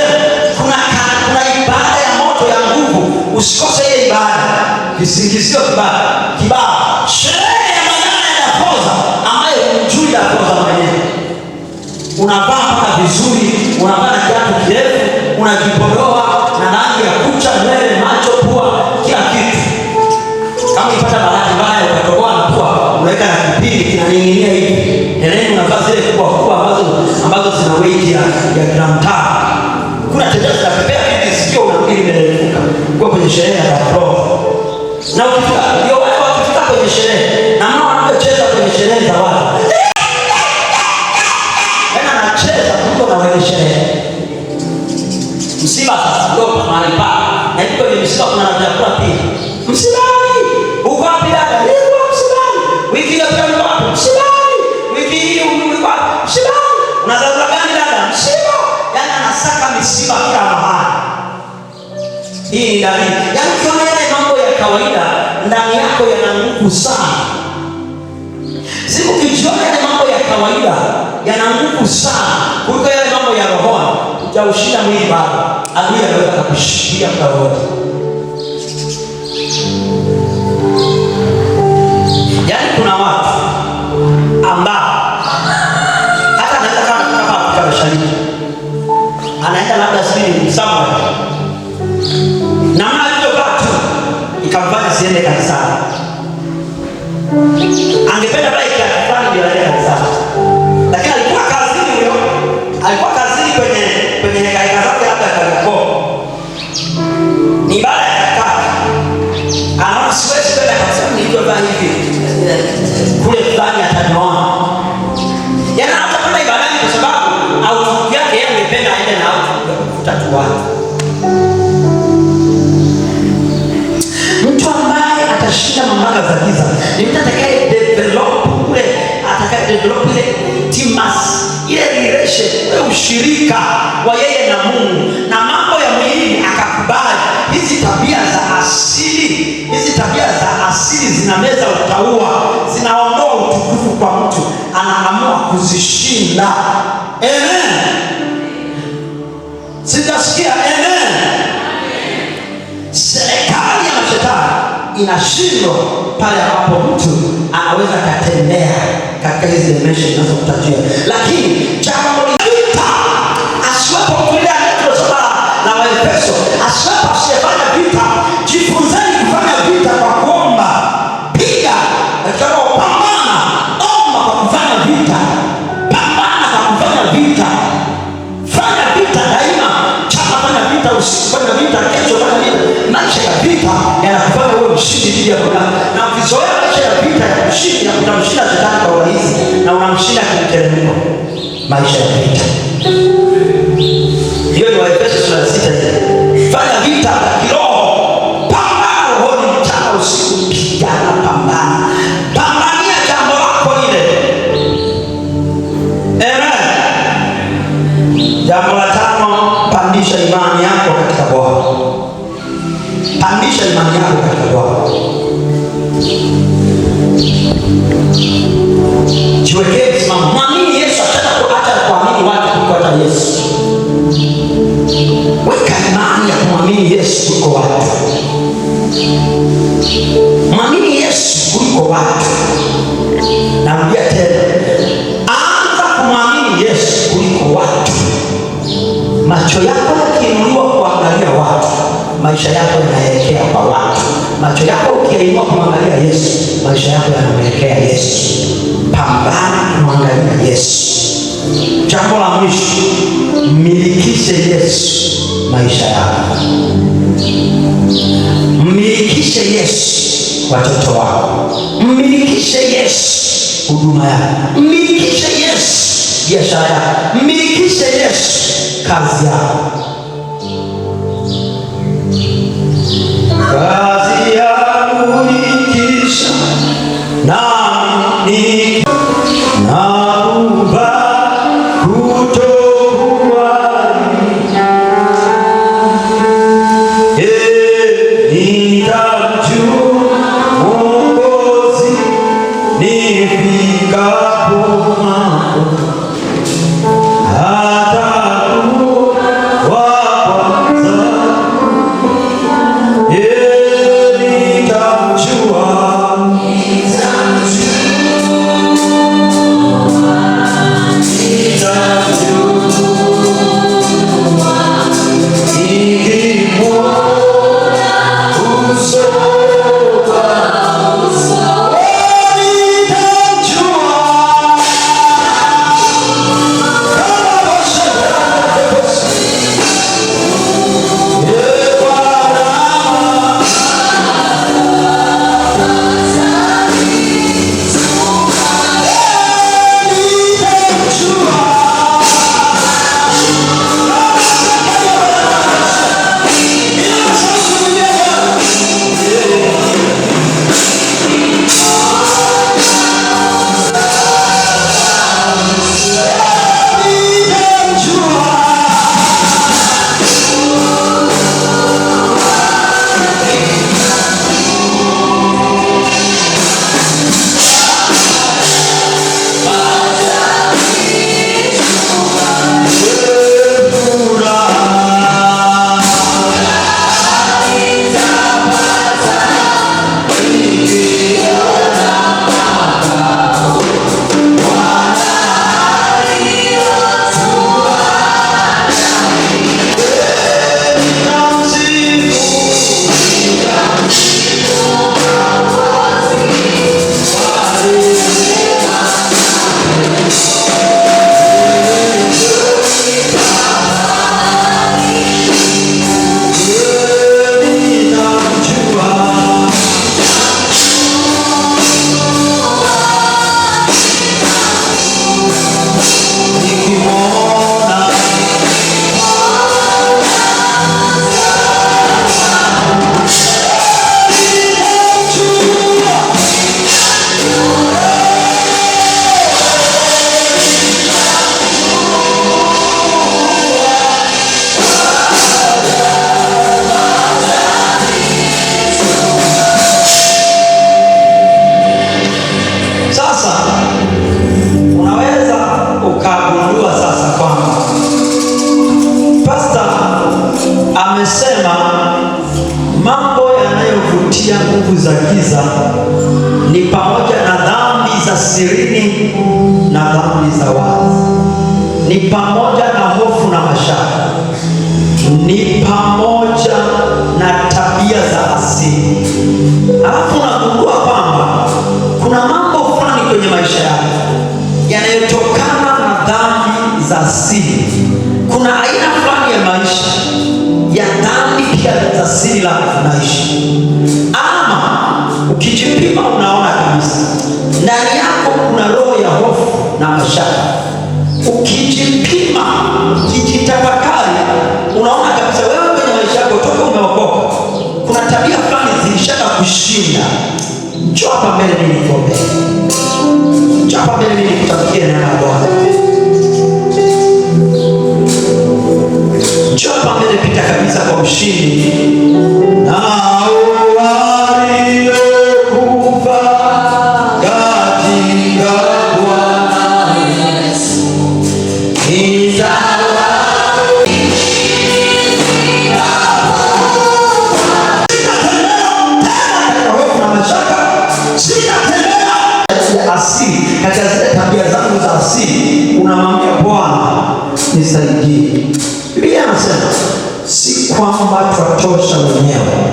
kuna ibada ya moto ya nguvu, usikose ile ibada. Kisingizio kibaya. Sherehe ya manane ya Dakota ambayo unjui Dakota mwenyewe. Unavaa mpaka vizuri, unavaa kiatu kirefu, unajipodoa na rangi ya kucha, nywele, macho, pua, kila kitu. Kama ipata bahati mbaya ukatoboa na pua, unaweka na kipindi kinaning'inia hivi. Heleni unavaa zile kubwa ambazo zina weight ya gramu 5. Kuna tembea zinapepea hivi, sikio unarudi mbele kwa kwenye sherehe ya Dakota. Na ukifika kwenye sherehe, na mama anacheza kwenye sherehe za watu. Na wewe sherehe. Msiba sasa ndio mahali pa. Na hiyo ni msiba, kuna vyakula pia. Msibani. Uko wapi dada? Niko msibani. Wiki ya pili uko wapi? Msibani. Wiki hii uko wapi? Msibani. Unadharura gani dada? Msiba. Yaani anasaka misiba kila mahali. Hii ni dalili. Yaani ukiona yale mambo ya kawaida ndani yako yana nguvu sana. Siku ukijiona yale mambo ya kawaida yana nguvu sana kuliko yale mambo ya rohoni, utaushinda mwili bado. Adui anaweza kukushikia muda wote. Yaani kuna watu ambao hata anaweza kama Afrika Mashariki, anaenda labda sijui somewhere, na mnajua tu ikamfanya siende kanisani. Angependa bike afanye bila kanisani, lakini alikuwa kazini huyo, kwenye hekaika zake labda Kariakoo. Ni baada ya kaka anaona siwezi kwenda kanisani nilivyokuwa hivi, kule fulani ataniona. Yaani hatakwenda ibadani kwa sababu outfit yake yeye angependa aende na outfit ya kufuta tu watu. Mtu ambaye atashinda mamlaka za giza ni mtu atakaye develop ile intimacy, ile relation, ile ushirika wa yeye na Mungu, na mambo ya mwili akakubali. Hizi tabia za asili zinameza utaua, zinaondoa utukufu kwa mtu, anaamua kuzishinda. Amen. Sitasikia amen. Serikali ya mashetani inashindwa pale ambapo mtu anaweza katembea katika hizi dimension zinazokutajia. Lakini jambo ni vita. Asiwepo kule anatosoma na Waefeso, asiwepo asiyefanya vita. Jifunzeni kufanya vita kwa kuomba. Piga katika roho, pambana. Omba kwa kufanya vita. Pambana kwa kufanya na unamshinda kimteremko, maisha ya vita. Hiyo ni Waefeso sura ya 6. Fanya vita vya kiroho, pambana rohoni mchana usiku, pigana, pambana, pambania jambo lako lile. Amen. Jambo la 5, pandisha imani yako katika Bwana. Pandisha imani yako katika Bwana. Jiwekee msimamo. Mwamini Yesu, acha kuamini watu kuliko hata Yesu. Weka imani ya kumwamini Yesu kuliko watu. Mwamini Yesu kuliko watu. Narudia tena. Anza kumwamini Yesu kuliko watu. Macho yako yakiinuliwa kuangalia watu, maisha yako yanaelekea kwa watu. Macho yako ukiinua kumwangalia Yesu, maisha yako yanaelekea Yesu. Pambana kumwangalia Yesu. Jambo la mwisho, milikishe Yesu maisha yako. Milikishe Yesu watoto wako. Milikishe Yesu huduma yako. Milikishe Yesu biashara yako. Milikishe Yesu kazi yako. Kazi yangu nikisha nami naomba kutokuwa nitamjua Mwokozi nifikapo hapo. Nguvu za giza ni pamoja na dhambi za sirini na dhambi za wazi, ni pamoja na hofu na mashaka, ni pamoja na tabia za asili. Alafu unagundua kwamba kuna mambo fulani kwenye maisha yako yanayotokana na dhambi za asili. Kuna aina fulani ya maisha ya dhambi pia za asili la unaishi. Ukijipima unaona kabisa ndani yako kuna roho ya hofu, mashaka. Ukijipima, ukijitafakari, unaona kabisa wewe kwenye maisha yako toka umeokoka kuna tabia fulani zilishaka kushinda. Njoo hapa mbele mimi nikuombe. Njoo hapa mbele mimi nikutamkie neno la Bwana. Njoo hapa mbele, pita kabisa kwa ushindi. Na katika zile tabia zangu za asili, unamwambia Bwana nisaidie. Biblia inasema si kwamba twatosha wenyewe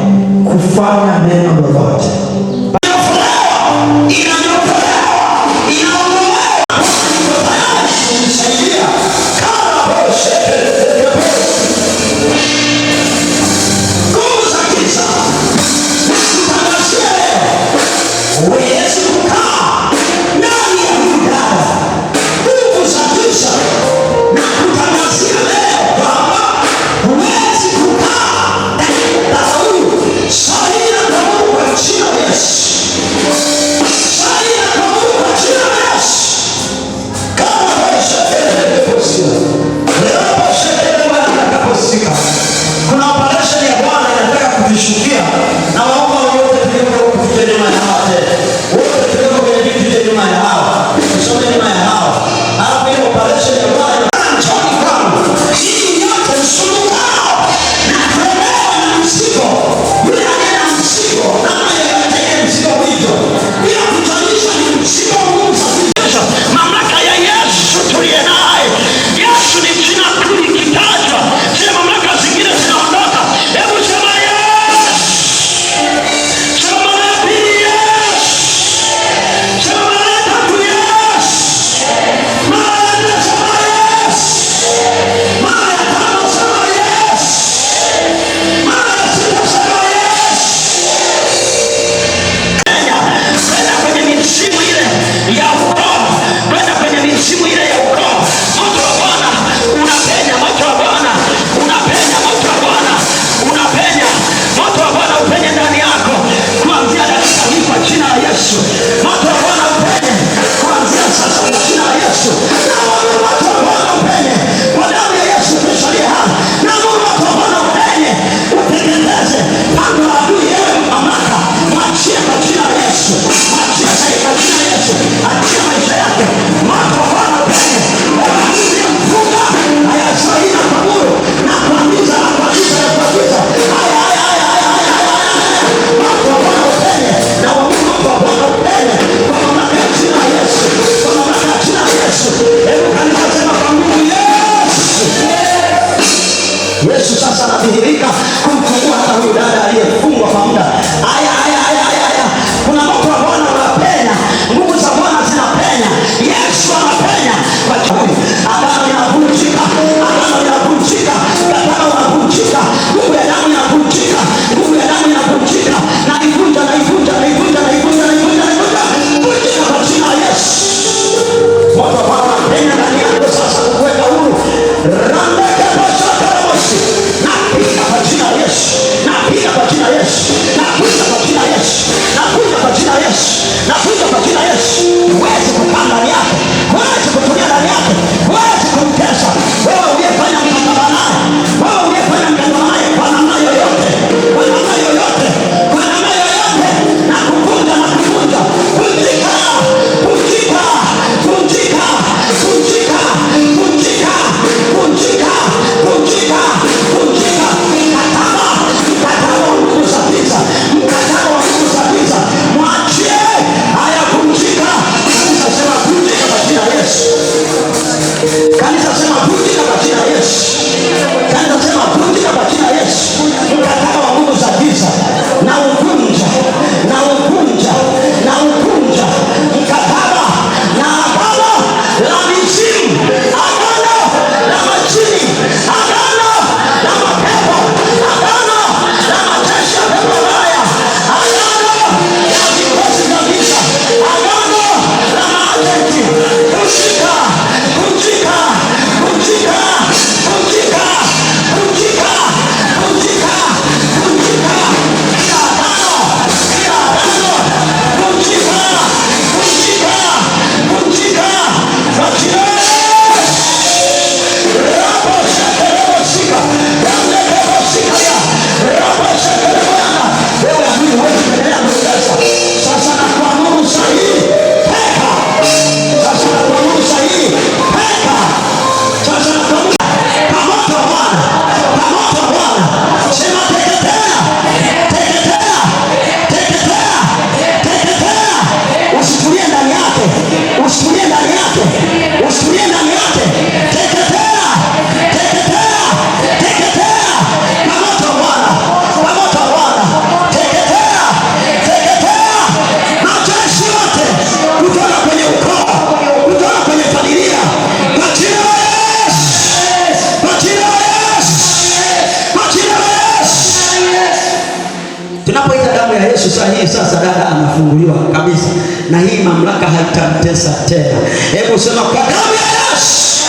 sahihi. Sasa dada anafunguliwa kabisa, na hii mamlaka haitamtesa tena. Hebu sema kwa damu ya Yesu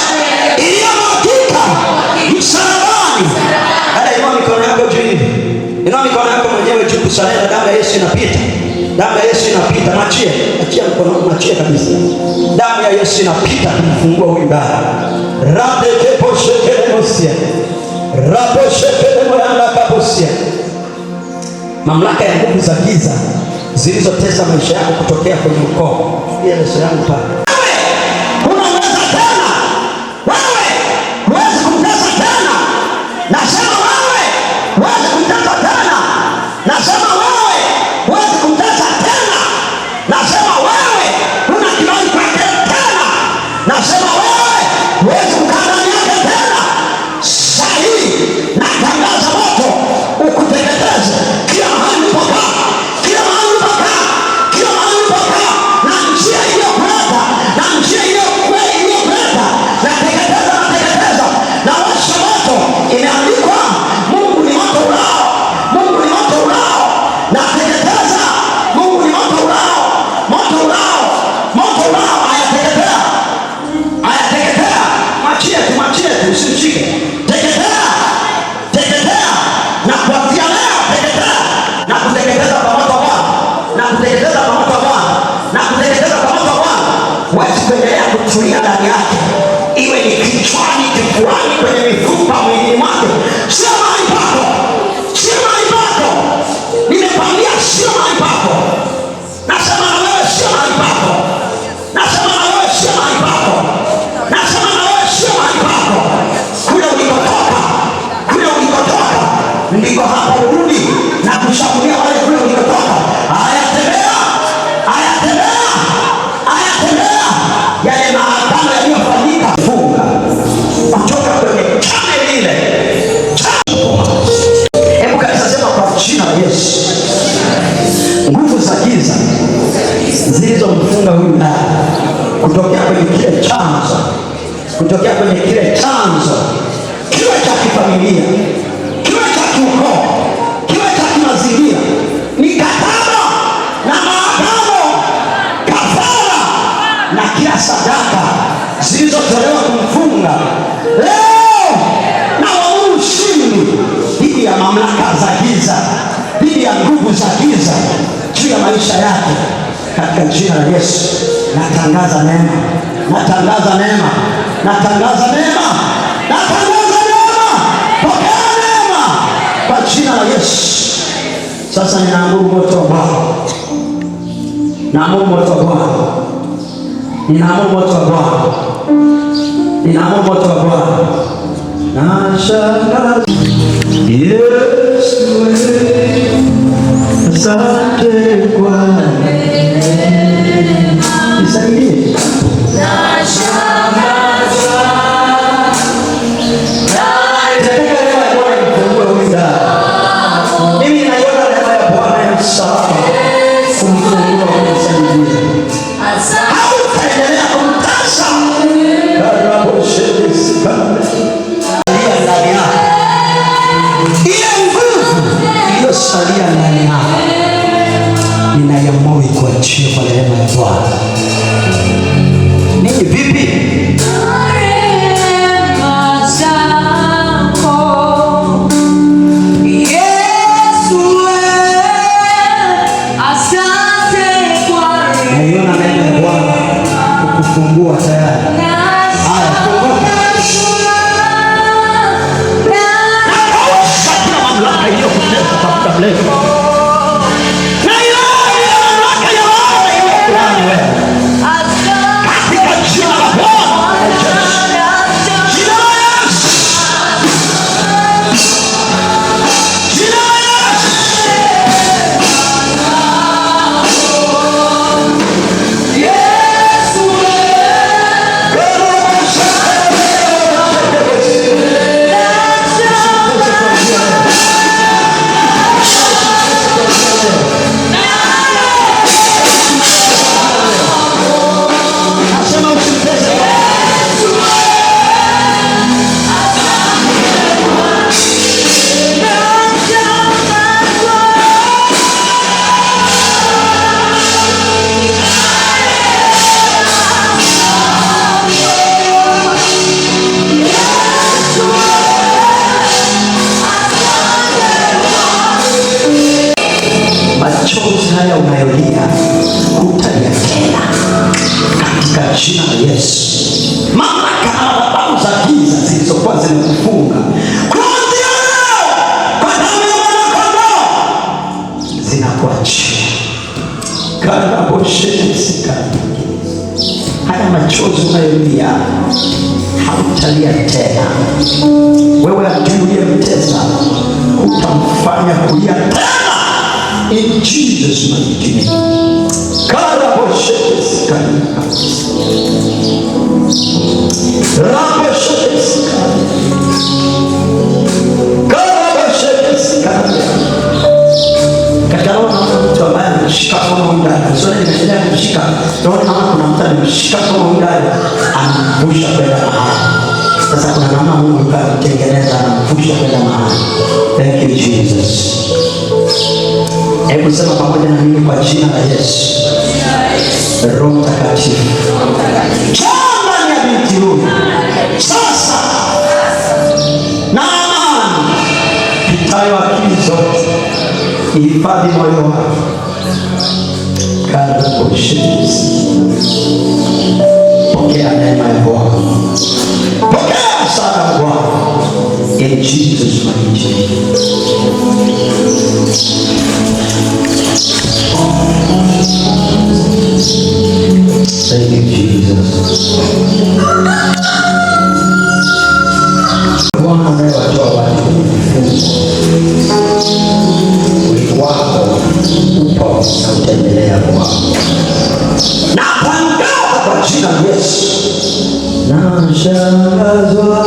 iliyomwagika msalabani. Dada, inua mikono yako juu hivi, inua mikono yako mwenyewe juu kusalia. Damu ya Yesu inapita, damu ya Yesu inapita. Mwachie, achia mkono, mwachie kabisa. Damu ya Yesu inapita kumfungua huyu dada. Radekeposhekeremosia, raposhekeremoyandakaposia. Mamlaka ya nguvu za giza zilizotesa maisha yako kutokea kwenye ukoo. Yesu yangu pale. Wewe unaweza tena. Wewe huwezi kumtesa tena. Nasema wewe huwezi kumtesa tena. Nasema wewe huwezi kumtesa tena. Nasema wewe huna kibali kwake tena. Nasema wewe huwezi kukandani yake tena. Sahihi natangaza moto ukuteketeze kila mahali ulipokaa, kila mahali ulipokaa, kila mahali ulipokaa, na njia iliyokuleta, na njia iliyokuleta, na teketeza, na teketeza, na washa moto. Imeandikwa Mungu ni moto ulao, Mungu ni moto ulao, na teketeza. Mungu ni moto ulao, moto ulao, moto ulao. Ayateketea, ayateketea. Mwachie tu, mwachie tu, usimshike. Teketea, teketea, na kuanzia leo teketea, na kuteketeza kwa moto wa Bwana, na kuteketeza kwa moto wa Bwana, na kuteketeza kwa moto wa Bwana. Huwezi kuendelea kutulia ndani yake, iwe ni kichwani, kifuani, kwenye mifupa, mwilini mwake. Sio mahali pako, sio mahali pako. Nimekwambia sio mahali pako. Nasema na wewe sio mahali pako. Nasema na wewe sio mahali pako. Nasema na wewe sio mahali pako. Kule ulikotoka, kule ulikotoka ndiko hapa urudi na kushambulia wale kule ulikotoka. Haya, tembea, haya, tembea, haya, tembea. Yale maagano yaliyofanyika, funga kutoka kwenye chane lile. Hebu kabisa sema kwa jina la Yesu, nguvu za giza zilizomfunga huyu dada kutokea kwenye kile chanzo, kutokea kwenye kile chanzo, kiwe cha kifamilia, kiwe cha kiukoo, kiwe cha kimazingira, mikataba na maagano, kafara na kila sadaka zilizotolewa kumfunga leo, na waamuru ushindi dhidi ya mamlaka za giza, dhidi ya nguvu za giza juu ya maisha yake. Katika jina la Yesu natangaza neema, natangaza neema, natangaza neema, natangaza neema. Pokea neema kwa jina la Yesu. Sasa ninaamuru moto wa Bwana, naamuru moto wa Bwana, ninaamuru moto wa Bwana, ninaamuru moto wa Bwana. Nashangaa Yesu, asante kwa nisaidie. Mimi naiona neema ya Bwana ya msalaba kumfungua, kumsaidia. Hautaendelea kumtasa ndani yako, ile nguvu iliyosalia ndani yako ninaiamuru ikuachie kwa neema ya Bwana. Ninyi vipi? Naiona neema ya Bwana kukufungua tayari. Haya, funguka. Hakuna mamlaka iliyokutesa kwa muda mrefu. Katika jina la unayolia hutalia tena katika jina la Yesu. Mamlaka na madhabahu za giza zilizokuwa zimekufunga kuanzia leo kwa damu ya Mwana-Kondoo zinakuachia. Karaboshesika, haya machozi unayolia hautalia tena. Wewe adui uliyemtesa utamfanya kulia tena in Jesus mighty name. Karaboshesika, raboshesika, karaboshesika. Katika roho naona mtu ambaye ameshika kama ndani. Sio nimeendelea kumshika. Roho naona kuna mtu ameshika kama ndani, anamvusha kwenda mahali. Sasa kuna namna Mungu katengeneza, anamvusha kwenda mahali. Thank you Jesus. Hebu sema pamoja na mimi kwa jina la Yesu. Roho Mtakatifu, choma ya binti huyu sasa na amani itayo akili zote, ihifadhi moyo wako. Karibu shiriki, pokea neema ya Bwana, pokea msaada wa Bwana in Jesus mighty name. Thank you Jesus. Bwana anayewatoa watu wako upo na utaendelea kwako. Na kuangaza kwa jina la Yesu. Na shangazwa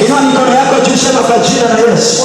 inua mikono yako juu, sema kwa jina la Yesu.